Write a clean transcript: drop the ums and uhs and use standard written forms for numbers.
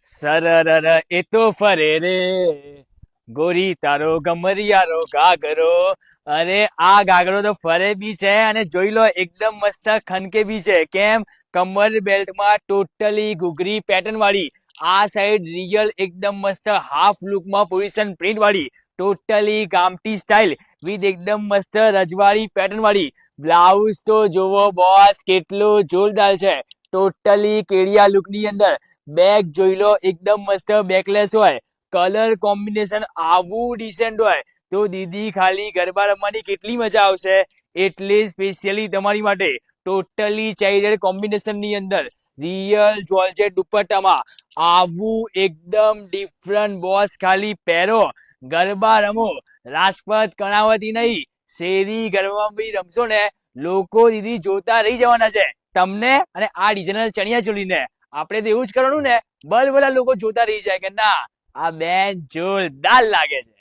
સરર એ તો ફરે રે ગોરી તારો ગમરિયારો ગાગરો. અરે આ ગાગરો તો ફરે બી છે અને જોઈ લો એકદમ મસ્ત ખનકે બી છે. કેમ? કમર બેલ્ટમાં ટોટલી ઘૂઘરી પેટર્ન વાળી, આ સાઈડ રિયલ એકદમ મસ્ત હાફ લુકમાં પોઝિશન પ્રિન્ટ વાળી, ટોટલી ગામઠી સ્ટાઇલ વિથ એકદમ મસ્ત રજવાડી પેટર્ન વાળી. બ્લાઉઝ તો જોવો બોસ કેટલું જોરદાર છે, ટોટલી કેડિયા લુક ની અંદર. બેક જોઈ લો એકદમ મસ્ત બેકલેસ હોય, કલર કોમ્બિનેશન આવું ડિસેન્ટ હોય તો દીદી ખાલી ગરબા રમવાની કેટલી મજા આવશે. એટલે સ્પેશિયલી તમારી માટે ટોટલી ચાઇલ્ડ કોમ્બિનેશન ની અંદર રિયલ જોર્જેટ દુપટ્ટામાં આવું એકદમ ડિફરન્ટ બોસ ખાલી પહેરો, ગરબા રમો. રાજપથ કર્ણાવતી નહીં, શેરી ગરબા બી રમશો ને લોકો દીદી જોતા રહી જવાના છે તમને અને આ ડિઝાઇનર ચણિયા ચોલીને. આપણે તો એવું જ કરવાનું ને, બધા લોકો જોતા રહી જાય કે ના આ બેન જોરદાર લાગે છે.